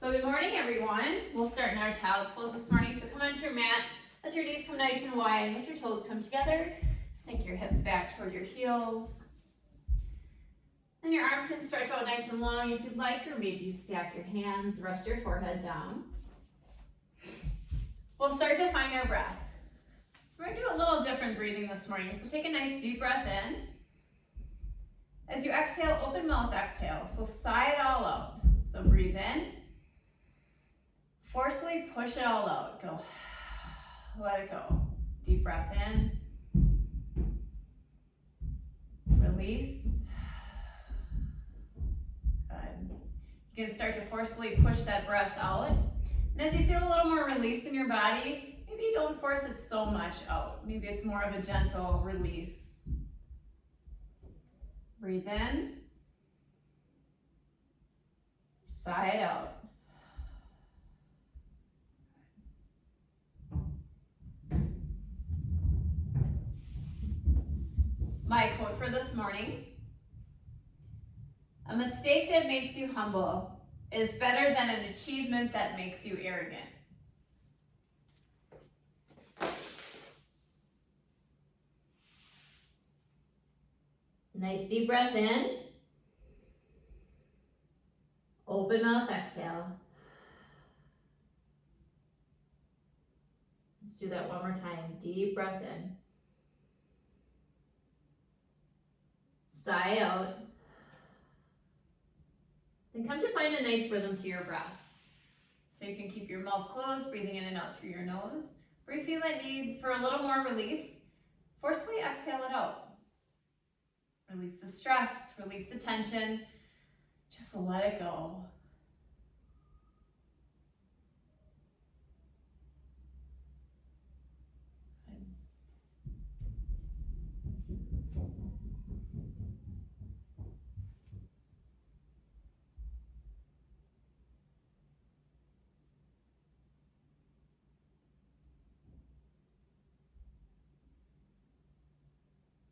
So good morning, everyone. We'll start in our child's pose this morning. So come onto your mat, let your knees come nice and wide, let your toes come together, sink your hips back toward your heels. And your arms can stretch out nice and long if you'd like, or maybe you stack your hands, rest your forehead down. We'll start to find our breath. So we're gonna do a little different breathing this morning. So take a nice deep breath in. As you exhale, open mouth exhale. So sigh it all out. So breathe in. Forcefully push it all out. Go. Let it go. Deep breath in. Release. Good. You can start to forcefully push that breath out. And as you feel a little more release in your body, maybe you don't force it so much out. Maybe it's more of a gentle release. Breathe in. Sigh it out. My quote for this morning: a mistake that makes you humble is better than an achievement that makes you arrogant. Nice deep breath in. Open mouth exhale. Let's do that one more time. Deep breath in. Sigh out. Then come to find a nice rhythm to your breath. So you can keep your mouth closed, breathing in and out through your nose. Where you feel that need for a little more release, forcefully exhale it out. Release the stress, release the tension. Just let it go.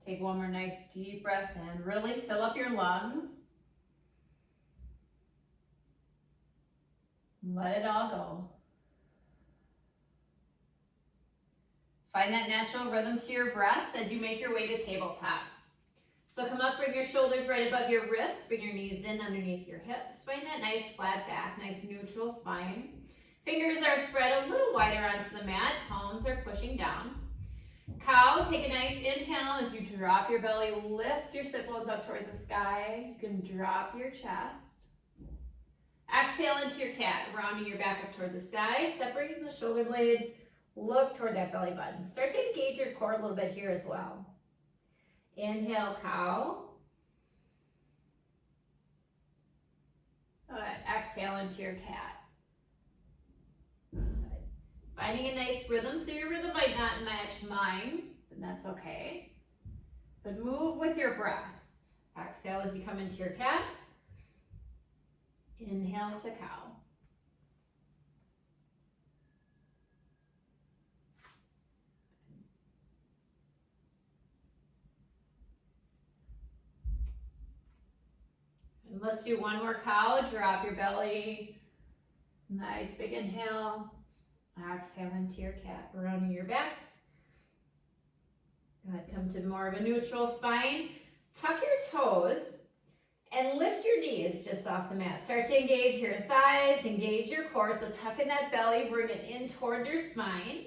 Take one more nice deep breath in. Really fill up your lungs. Let it all go. Find that natural rhythm to your breath as you make your way to tabletop. So come up, bring your shoulders right above your wrists, bring your knees in underneath your hips. Find that nice flat back, nice neutral spine. Fingers are spread a little wider onto the mat, palms are pushing down. Cow, take a nice inhale as you drop your belly, lift your sit bones up toward the sky. You can drop your chest. Exhale into your cat, rounding your back up toward the sky, separating the shoulder blades, look toward that belly button. Start to engage your core a little bit here as well. Inhale, cow. Good. Exhale into your cat. Finding a nice rhythm, so your rhythm might not match mine, but that's okay. But move with your breath. Exhale as you come into your cat. Inhale to cow. And let's do one more cow. Drop your belly. Nice big inhale. Exhale into your cat, rounding your back. Good. Come to more of a neutral spine. Tuck your toes and lift your knees just off the mat. Start to engage your thighs, engage your core. So tuck in that belly, bring it in toward your spine.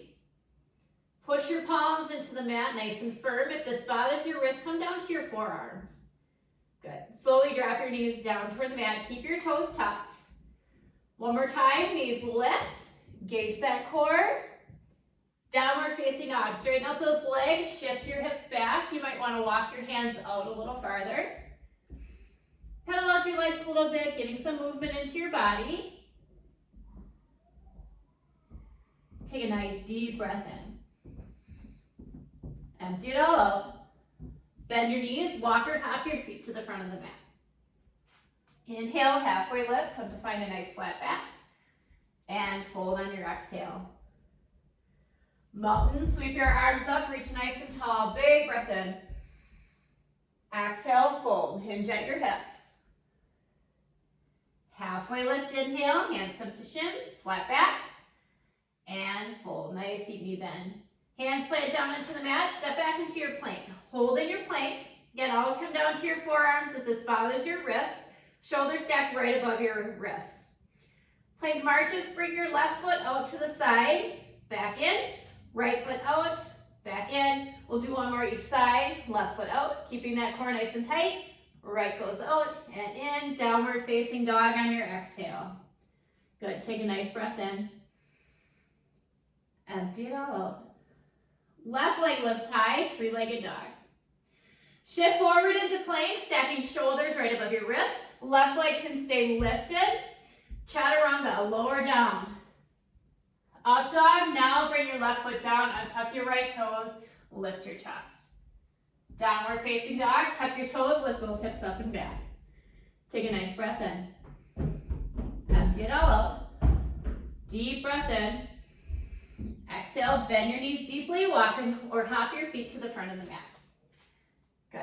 Push your palms into the mat, nice and firm. If this bothers your wrist, come down to your forearms. Good. Slowly drop your knees down toward the mat. Keep your toes tucked. One more time, knees lift. Engage that core. Downward facing dog. Straighten out those legs. Shift your hips back. You might want to walk your hands out a little farther. Pedal out your legs a little bit, getting some movement into your body. Take a nice deep breath in. Empty it all out. Bend your knees. Walk or hop your feet to the front of the mat. Inhale, halfway lift. Come to find a nice flat back. And fold on your exhale. Mountain, sweep your arms up, reach nice and tall. Big breath in. Exhale, fold. Hinge at your hips. Halfway lift, inhale, hands come to shins, flat back, and fold. Nice deep knee bend. Hands plant down into the mat, step back into your plank. Hold in your plank. Again, always come down to your forearms if this bothers your wrists. Shoulders stacked right above your wrists. Plank marches, bring your left foot out to the side, back in, right foot out, back in. We'll do one more each side, left foot out, keeping that core nice and tight. Right goes out and in, downward facing dog on your exhale. Good, take a nice breath in. Empty it all out. Left leg lifts high, three-legged dog. Shift forward into plank, stacking shoulders right above your wrist. Left leg can stay lifted. Chaturanga, lower down. Up dog, now bring your left foot down, untuck your right toes, lift your chest. Downward facing dog, tuck your toes, lift those hips up and back. Take a nice breath in. Empty it all out. Deep breath in. Exhale, bend your knees deeply, walk or hop your feet to the front of the mat. Good.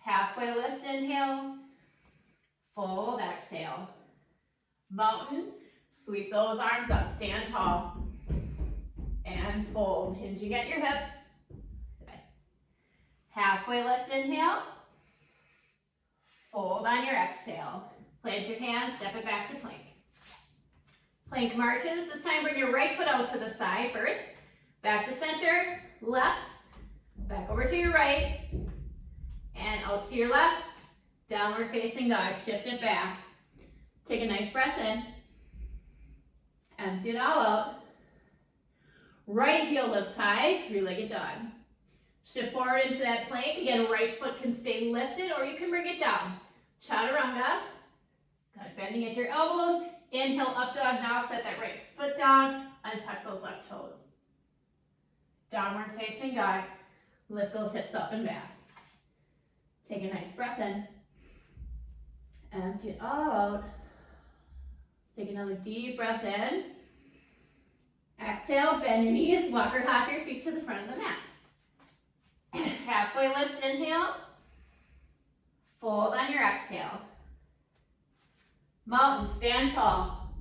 Halfway lift, inhale. Fold, exhale. Mountain, sweep those arms up, stand tall. And fold, hinging at your hips. Good. Halfway lift, inhale. Fold on your exhale. Plant your hands, step it back to plank. Plank marches. This time bring your right foot out to the side first. Back to center, left, back over to your right, and out to your left. Downward facing dog, shift it back. Take a nice breath in. Empty it all out. Right heel lifts high, three-legged dog. Shift forward into that plank. Again, right foot can stay lifted or you can bring it down. Chaturanga. Good, bending at your elbows. Inhale, up dog. Now set that right foot down. Untuck those left toes. Downward facing dog. Lift those hips up and back. Take a nice breath in. Empty it all out. Let's take another deep breath in. Exhale, bend your knees, walk or hop your feet to the front of the mat. Halfway lift, inhale. Fold on your exhale. Mountain, stand tall.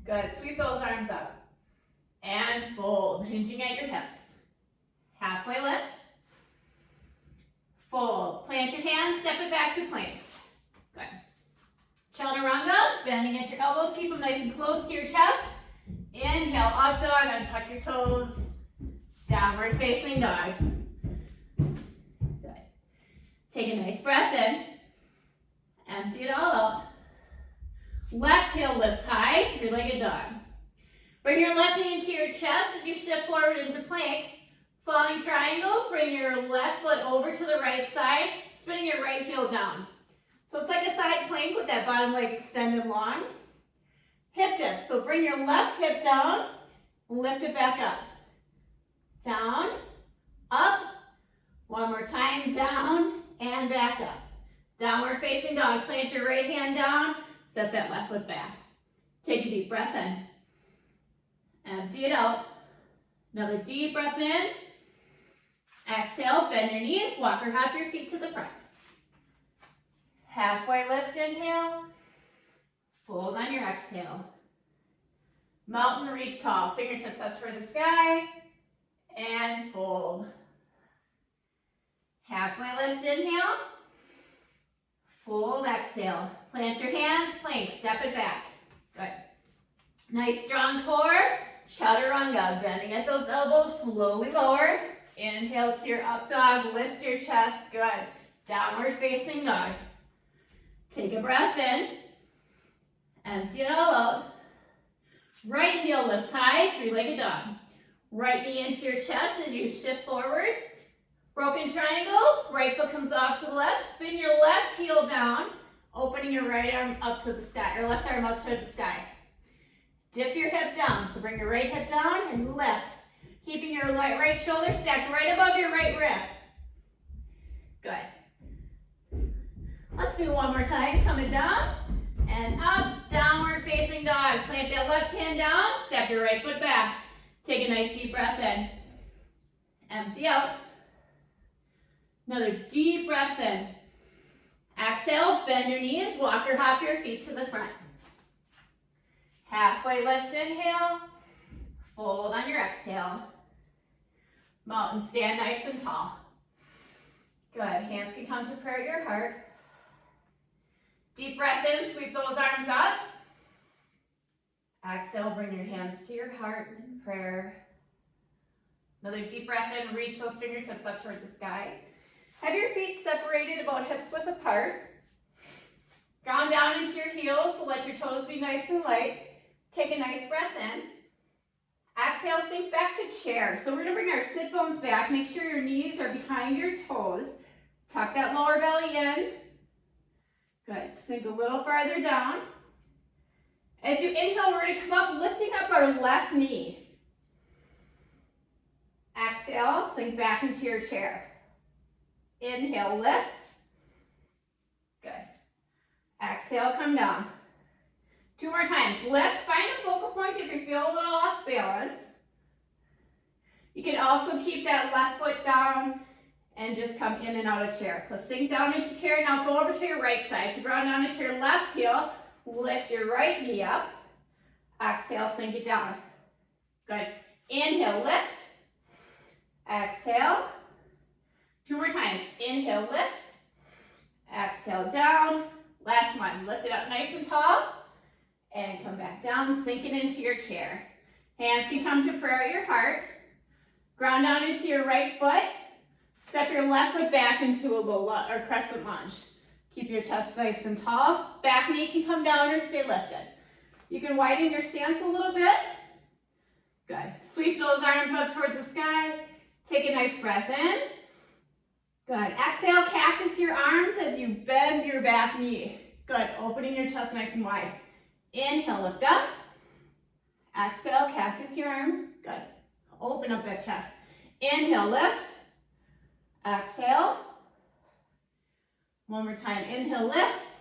Good, sweep those arms up. And fold, hinging at your hips. Halfway lift. Fold, plant your hands, step it back to plank. Good. Chaturanga, bending at your elbows, keep them nice and close to your chest. Inhale, up dog, untuck your toes. Downward facing dog. Good. Take a nice breath in. Empty it all out. Left heel lifts high, three-legged dog. Bring your left knee into your chest as you shift forward into plank. Falling triangle, bring your left foot over to the right side, spinning your right heel down. So it's like a side plank with that bottom leg extended long. Hip dips, so bring your left hip down, lift it back up. Down, up, one more time, down, and back up. Downward facing dog, plant your right hand down, step that left foot back. Take a deep breath in. Empty it out. Another deep breath in. Exhale, bend your knees, walk or hop your feet to the front. Halfway lift, inhale. Fold on your exhale. Mountain, reach tall, fingertips up toward the sky. And fold. Halfway lift, inhale. Fold, exhale. Plant your hands, plank, step it back. Good. Nice strong core. Chaturanga, bending at those elbows, slowly lower. Inhale to your up dog, lift your chest, good. Downward facing dog. Take a breath in. Empty it all out. Right heel lifts high, three-legged dog. Right knee into your chest as you shift forward. Broken triangle, right foot comes off to the left. Spin your left heel down, opening your right arm up to the sky, or left arm up to the sky. Dip your hip down, so bring your right hip down and lift. Keeping your right shoulder stacked right above your right wrist. Good. Let's do it one more time. Coming down and up, downward facing dog. Plant that left hand down, step your right foot back. Take a nice deep breath in. Empty out. Another deep breath in. Exhale, bend your knees, walk or hop your feet to the front. Halfway lift, inhale. Fold on your exhale. Mountain stand nice and tall. Good, hands can come to prayer at your heart. Deep breath in, sweep those arms up. Exhale, bring your hands to your heart in prayer. Another deep breath in, reach those fingertips up toward the sky. Have your feet separated about hips width apart. Ground down into your heels, so let your toes be nice and light. Take a nice breath in. Exhale, sink back to chair. So we're gonna bring our sit bones back. Make sure your knees are behind your toes. Tuck that lower belly in. Good, sink a little farther down. As you inhale, we're gonna come up, lifting up our left knee. Exhale, sink back into your chair. Inhale, lift. Good. Exhale, come down. 2 more times. Lift, find a focal point if you feel a little off balance. You can also keep that left foot down and just come in and out of chair. Let's sink down into chair. Now go over to your right side. So ground down into your left heel. Lift your right knee up. Exhale, sink it down. Good. Inhale, lift. Exhale. 2 more times. Inhale, lift. Exhale, down. Last one. Lift it up nice and tall. And come back down, sink it into your chair. Hands can come to prayer at your heart. Ground down into your right foot. Step your left foot back into a low or crescent lunge. Keep your chest nice and tall. Back knee can come down or stay lifted. You can widen your stance a little bit. Good. Sweep those arms up toward the sky. Take a nice breath in. Good. Exhale, cactus your arms as you bend your back knee. Good. Opening your chest nice and wide. Inhale, lift up. Exhale, cactus your arms. Good. Open up that chest. Inhale, lift. Exhale. One more time. Inhale, lift.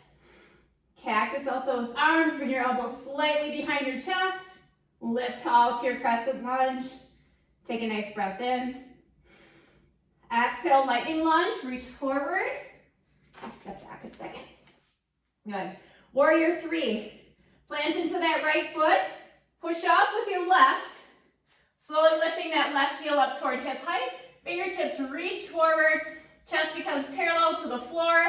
Cactus out those arms. Bring your elbows slightly behind your chest. Lift tall to your crescent lunge. Take a nice breath in. Exhale, lightning lunge. Reach forward. Step back a second. Good. Warrior 3. Plant into that right foot. Push off with your left. Slowly lifting that left heel up toward hip height. Fingertips reach forward. Chest becomes parallel to the floor.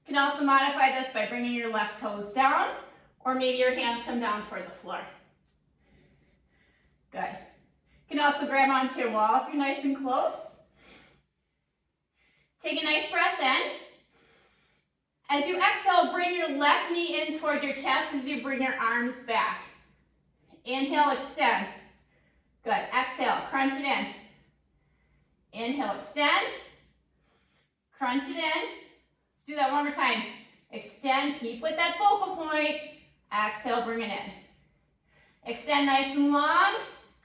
You can also modify this by bringing your left toes down, or maybe your hands come down toward the floor. Good. You can also grab onto your wall if you're nice and close. Take a nice breath in. As you exhale, bring your left knee in toward your chest as you bring your arms back. Inhale, extend. Good. Exhale, crunch it in. Inhale, extend. Crunch it in. Let's do that one more time. Extend, keep with that focal point. Exhale, bring it in. Extend nice and long.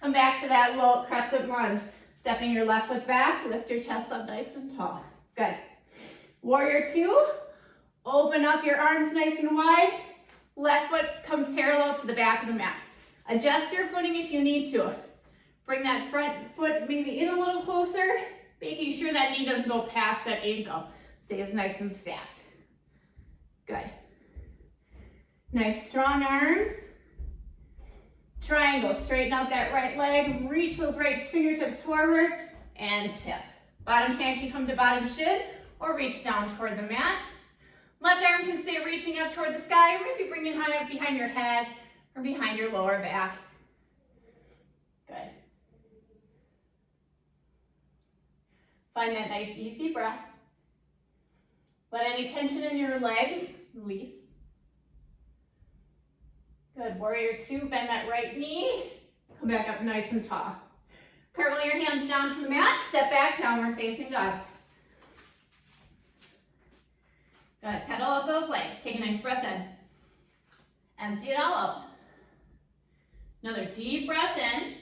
Come back to that low crescent lunge. Stepping your left foot back, lift your chest up nice and tall. Good. Warrior 2. Open up your arms nice and wide. Left foot comes parallel to the back of the mat. Adjust your footing if you need to. Bring that front foot maybe in a little closer, making sure that knee doesn't go past that ankle. Stays nice and stacked. Good. Nice strong arms. Triangle, straighten out that right leg, reach those right fingertips forward, and tip. Bottom hand can come to bottom shin, or reach down toward the mat. Left arm can stay reaching up toward the sky, or maybe bring it high up behind your head, or behind your lower back. Good. Find that nice, easy breath. Let any tension in your legs release. Good. Warrior 2, bend that right knee. Come back up nice and tall. Curl your hands down to the mat. Step back, downward facing dog. Good. Pedal out those legs. Take a nice breath in. Empty it all out. Another deep breath in.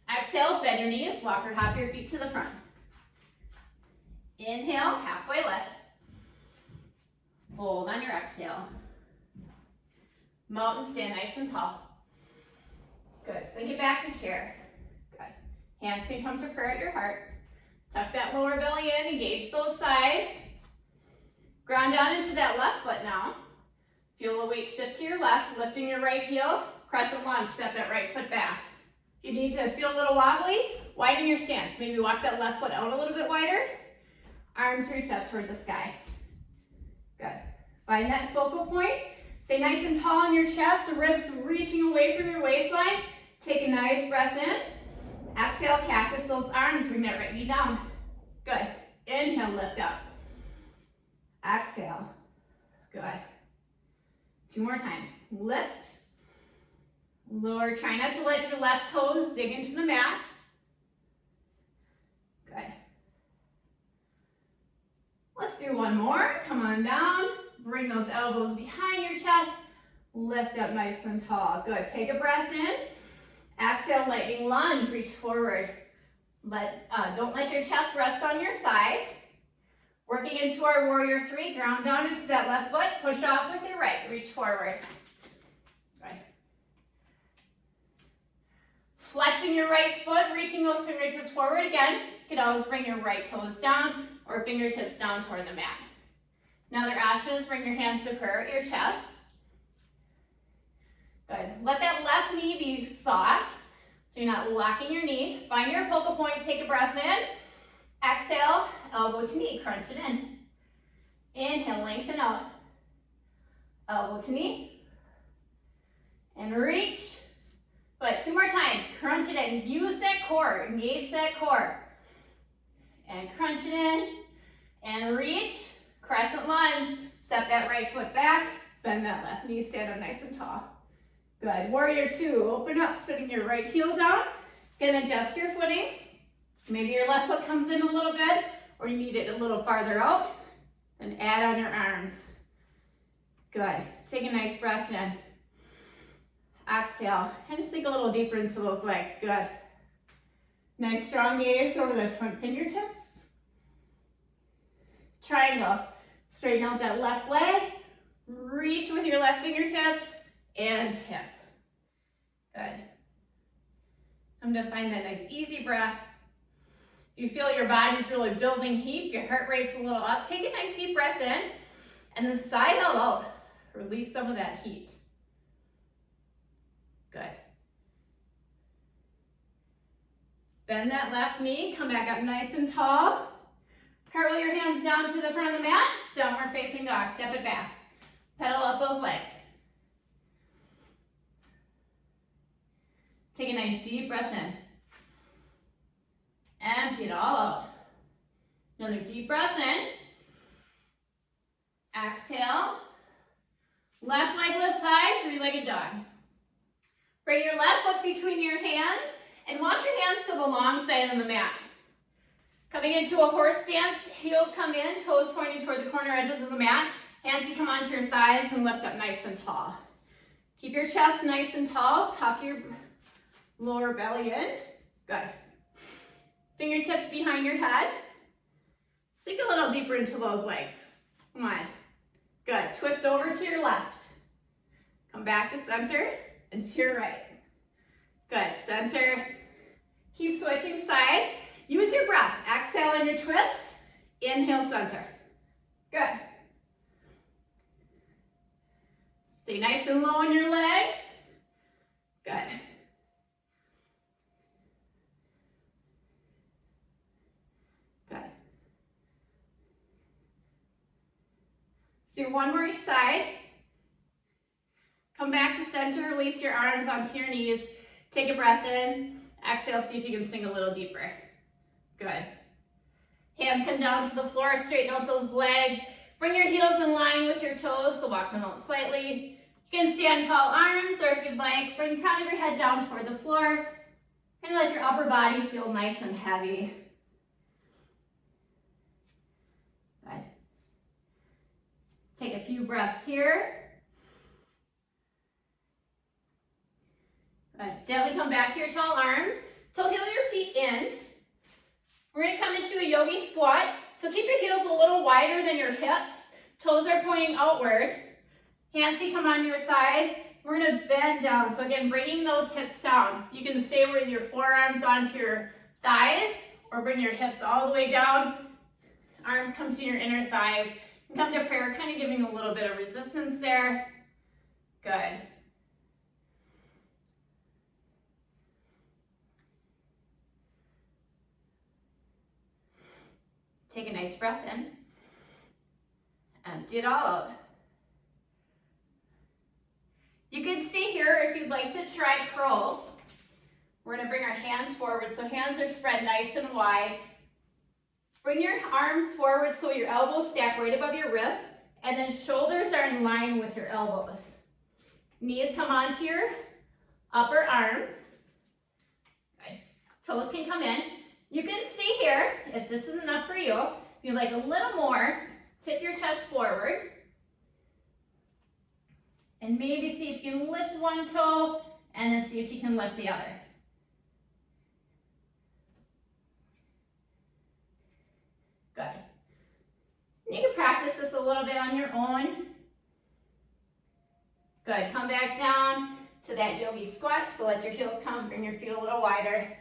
Exhale, bend your knees. Walk or hop your feet to the front. Inhale, halfway lift. Fold on your exhale. Mountain stand nice and tall. Good. Sink it back to chair. Good. Hands can come to prayer at your heart. Tuck that lower belly in. Engage those thighs. Ground down into that left foot now. Feel the weight shift to your left, lifting your right heel. crescent lunge, step that right foot back. You need to feel a little wobbly, widen your stance. Maybe walk that left foot out a little bit wider. Arms reach up toward the sky. Good. Find that focal point. Stay nice and tall in your chest, ribs reaching away from your waistline. Take a nice breath in. Exhale, cactus those arms, bring that right knee down. Good. Inhale, lift up. Exhale. Good. 2 more times. Lift. Lower. Try not to let your left toes dig into the mat. Good. Let's do one more. Come on down. Bring those elbows behind your chest. Lift up nice and tall. Good. Take a breath in. Exhale, lightning lunge. Reach forward. Don't let your chest rest on your thigh. Working into our warrior 3. Ground down into that left foot. Push off with your right. Reach forward. Good. Flexing your right foot, reaching those fingertips forward again. You can always bring your right toes down or fingertips down toward the mat. Another option is bring your hands to prayer at your chest. Good. Let that left knee be soft, so you're not locking your knee. Find your focal point, take a breath in. Exhale, elbow to knee, crunch it in. Inhale, lengthen out. Elbow to knee. And reach. Good. 2 more times. Crunch it in. Use that core. Engage that core. And crunch it in. And reach. Crescent lunge. Step that right foot back. Bend that left knee. Stand up nice and tall. Good. Warrior 2. Open up, spinning your right heel down. Again, adjust your footing. Maybe your left foot comes in a little bit, or you need it a little farther out. Then add on your arms. Good. Take a nice breath in. Exhale. Kind of sink a little deeper into those legs. Good. Nice strong gaze over the front fingertips. Triangle. Straighten out that left leg. Reach with your left fingertips and tip. Good. I'm going to find that nice easy breath. You feel your body's really building heat, your heart rate's a little up. Take a nice deep breath in and then sigh it all out. Release some of that heat. Good. Bend that left knee, come back up nice and tall. Curl your hands down to the front of the mat. Downward facing dog, step it back. Pedal up those legs. Take a nice deep breath in. Empty it all out. Another deep breath in. Exhale. Left leg lifts high, 3-legged dog. Bring your left foot between your hands and walk your hands to the long side of the mat. Coming into a horse stance, heels come in, toes pointing toward the corner edges of the mat. Hands can come onto your thighs and lift up nice and tall. Keep your chest nice and tall. Tuck your lower belly in. Good. Fingertips behind your head. Sink a little deeper into those legs. Come on. Good. Twist over to your left. Come back to center and to your right. Good. Center. Keep switching sides. Use your breath. Exhale on your twist. Inhale, center. Good. Stay nice and low on your legs. Good. Good. Let's do one more each side. Come back to center, release your arms onto your knees. Take a breath in. Exhale, see if you can sink a little deeper. Good. Hands come down to the floor, straighten out those legs. Bring your heels in line with your toes, so walk them out slightly. You can stand tall arms, or if you'd like, bring the crown of your head down toward the floor and let your upper body feel nice and heavy. Good. Take a few breaths here. Good. Gently come back to your tall arms. Toe heel your feet in. We're going to come into a yogi squat. So keep your heels a little wider than your hips. Toes are pointing outward. Hands can come on your thighs. We're going to bend down. So again, bringing those hips down. You can stay with your forearms onto your thighs or bring your hips all the way down. Arms come to your inner thighs. And come to prayer, kind of giving a little bit of resistance there. Good. Take a nice breath in. Empty it all out. You can stay here if you'd like to try curl. We're going to bring our hands forward, so hands are spread nice and wide. Bring your arms forward so your elbows stack right above your wrists, and then shoulders are in line with your elbows. Knees come onto your upper arms. Good. Toes can come in. You can stay here if this is enough for you. If you'd like a little more, tip your chest forward. And maybe see if you can lift one toe, and then see if you can lift the other. Good. You can practice this a little bit on your own. Good. Come back down to that yogi squat. So let your heels come, bring your feet a little wider.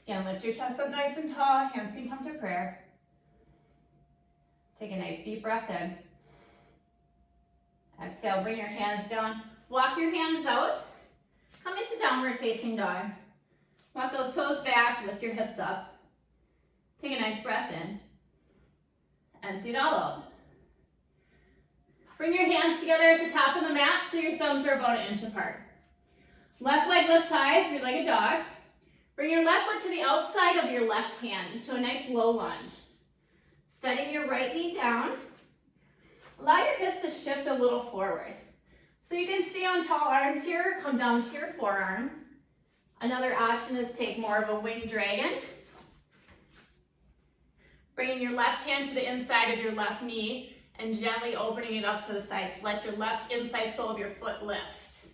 Again, lift your chest up nice and tall. Hands can come to prayer. Take a nice deep breath in. Exhale, bring your hands down. Walk your hands out. Come into downward facing dog. Walk those toes back, lift your hips up. Take a nice breath in. Empty it all out. Bring your hands together at the top of the mat so your thumbs are about 1 inch apart. Left leg lifts high, 3-legged dog. Bring your left foot to the outside of your left hand into a nice low lunge. Setting your right knee down. Allow your hips to shift a little forward. So you can stay on tall arms here, come down to your forearms. Another option is take more of a winged dragon. Bringing your left hand to the inside of your left knee and gently opening it up to the side to let your left inside sole of your foot lift.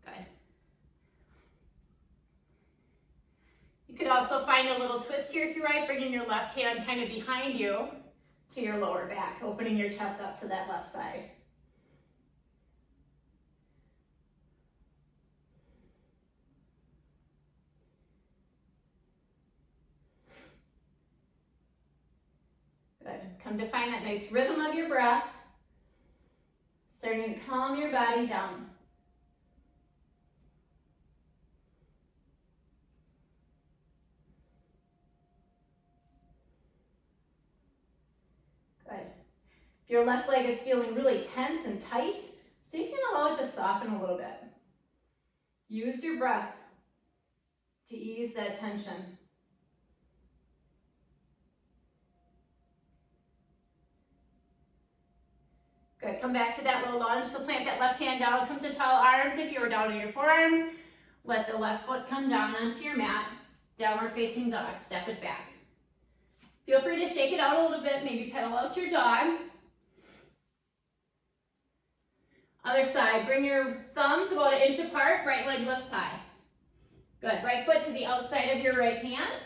Good. You could also find a little twist here if you like, bringing your left hand kind of behind you to your lower back, opening your chest up to that left side. Good. Come to find that nice rhythm of your breath, starting to calm your body down. Good. If your left leg is feeling really tense and tight, see if you can allow it to soften a little bit. Use your breath to ease that tension. Good, come back to that little lunge. So plant that left hand down, come to tall arms. If you were down on your forearms, let the left foot come down onto your mat. Downward facing dog, step it back. Feel free to shake it out a little bit, maybe pedal out your dog. Other side, bring your thumbs about 1 inch apart, right leg lifts high. Good, right foot to the outside of your right hand.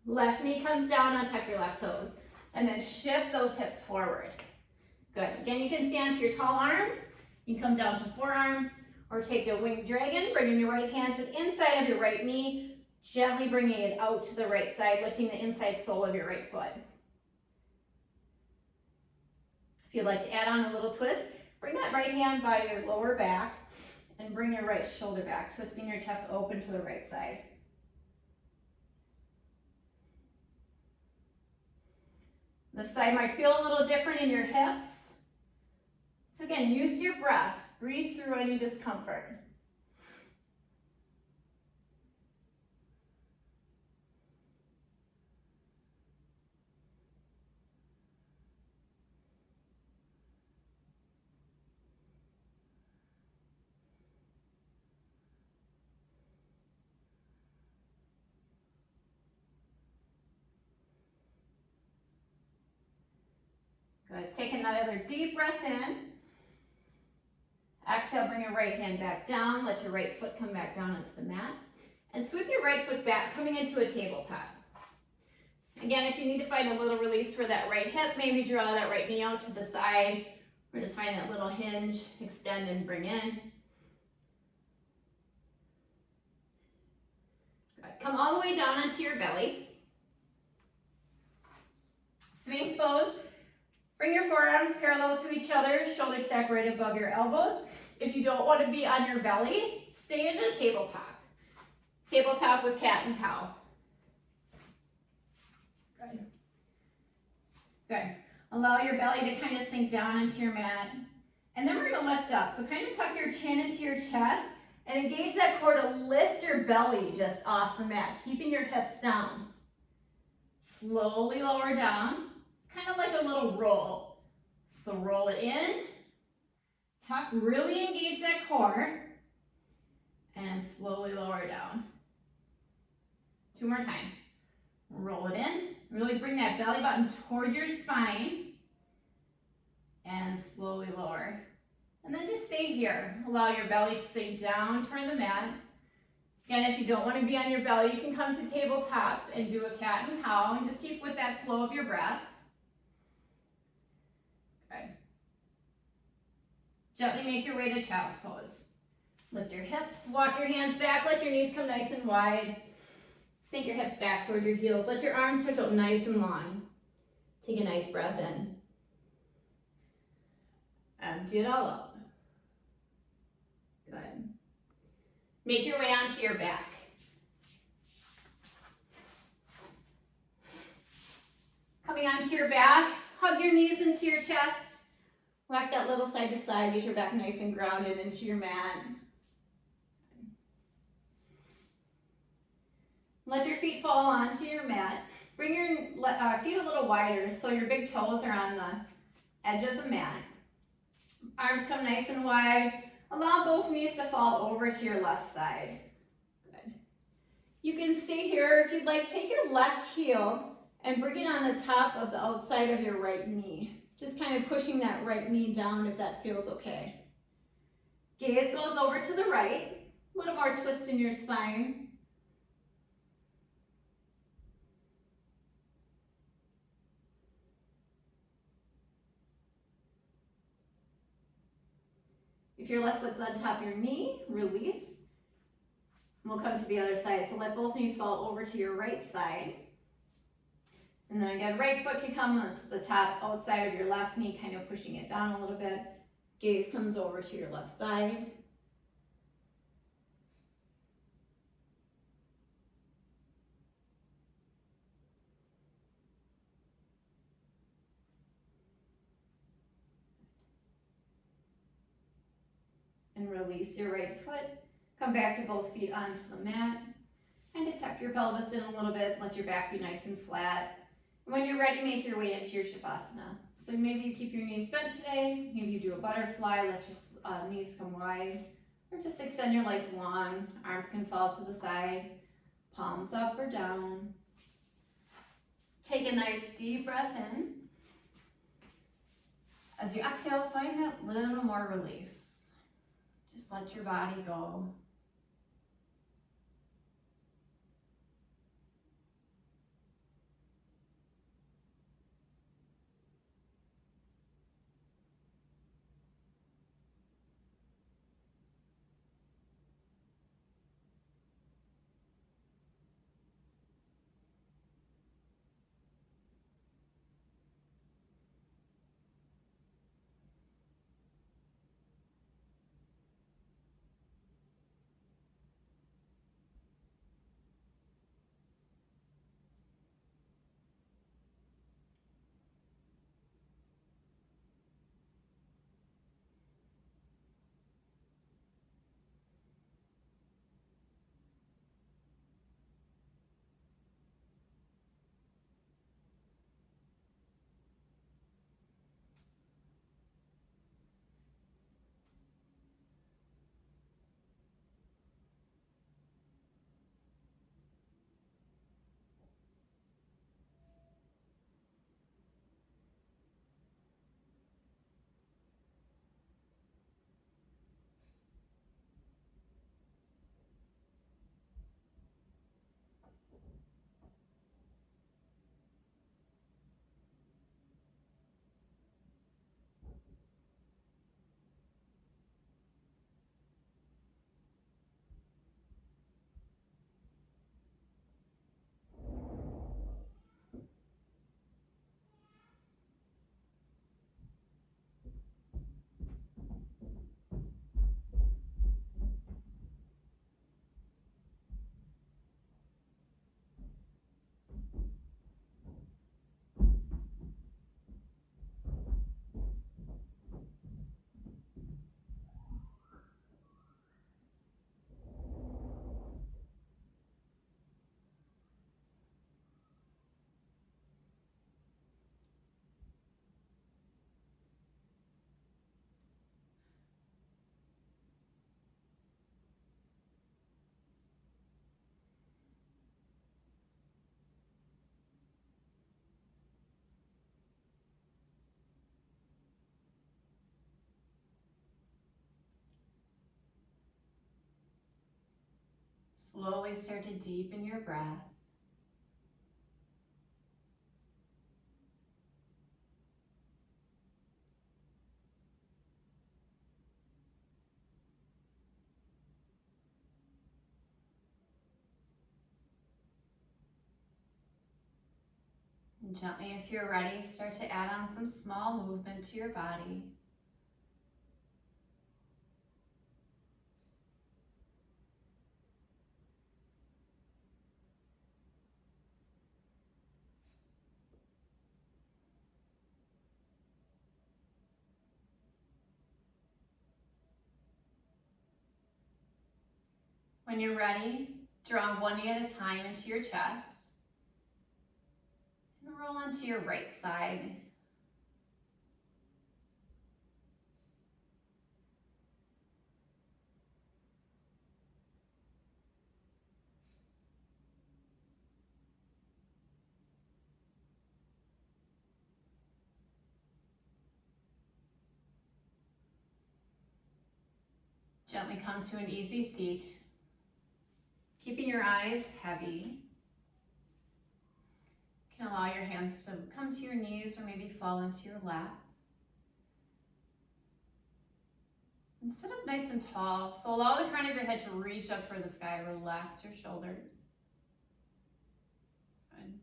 Left knee comes down, untuck your left toes. And then shift those hips forward. Good. Again, you can stand to your tall arms. You can come down to forearms or take a winged dragon, bringing your right hand to the inside of your right knee, gently bringing it out to the right side, lifting the inside sole of your right foot. If you'd like to add on a little twist, bring that right hand by your lower back and bring your right shoulder back, twisting your chest open to the right side. This side might feel a little different in your hips. So again, use your breath. Breathe through any discomfort. Good. Take another deep breath in. Exhale, bring your right hand back down. Let your right foot come back down onto the mat. And sweep your right foot back, coming into a tabletop. Again, if you need to find a little release for that right hip, maybe draw that right knee out to the side, or just find that little hinge, extend and bring in. Good. Come all the way down onto your belly. Sphinx pose. Bring your forearms parallel to each other, shoulders stacked right above your elbows. If you don't want to be on your belly, stay in a tabletop. Tabletop with cat and cow. Good. Good. Allow your belly to kind of sink down into your mat. And then we're going to lift up. So kind of tuck your chin into your chest and engage that core to lift your belly just off the mat, keeping your hips down. Slowly lower down. It's kind of like a little roll. So roll it in, tuck, really engage that core, and slowly lower down. 2 more times. Roll it in, really bring that belly button toward your spine, and slowly lower. And then just stay here. Allow your belly to sink down toward the mat. Again, if you don't want to be on your belly, you can come to tabletop and do a cat and cow, and just keep with that flow of your breath. Good. Gently make your way to child's pose. Lift your hips, walk your hands back, let your knees come nice and wide. Sink your hips back toward your heels. Let your arms stretch out nice and long. Take a nice breath in. Empty it all out. Good. Make your way onto your back. Coming onto your back, hug your knees into your chest. Rock that little side to side. Get your back nice and grounded into your mat. Let your feet fall onto your mat. Bring your feet a little wider so your big toes are on the edge of the mat. Arms come nice and wide. Allow both knees to fall over to your left side. Good. You can stay here. If you'd like, take your left heel and bring it on the top of the outside of your right knee. Just kind of pushing that right knee down if that feels okay. Gaze goes over to the right. A little more twist in your spine. If your left foot's on top of your knee, release. We'll come to the other side. So let both knees fall over to your right side. And then again, right foot can come to the top outside of your left knee, kind of pushing it down a little bit. Gaze comes over to your left side. And release your right foot. Come back to both feet onto the mat. Kind of tuck your pelvis in a little bit. Let your back be nice and flat. And when you're ready, make your way into your Shavasana. So maybe you keep your knees bent today. Maybe you do a butterfly. Let your knees come wide. Or just extend your legs long. Arms can fall to the side. Palms up or down. Take a nice deep breath in. As you exhale, find that little more release. Just let your body go. Slowly start to deepen your breath. And gently, if you're ready, start to add on some small movement to your body. When you're ready, draw one knee at a time into your chest and roll onto your right side. Gently come to an easy seat, keeping your eyes heavy. You can allow your hands to come to your knees or maybe fall into your lap. And sit up nice and tall, so allow the crown of your head to reach up for the sky. Relax your shoulders. Good.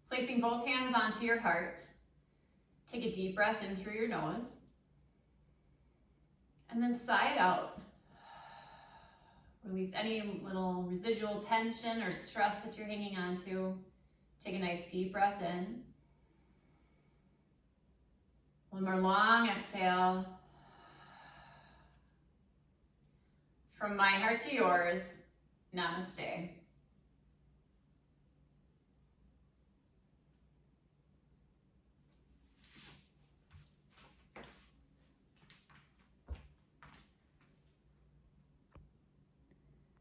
Placing both hands onto your heart. Take a deep breath in through your nose. And then sigh it out. Release any little residual tension or stress that you're hanging on to. Take a nice deep breath in. One more long exhale. From my heart to yours, namaste.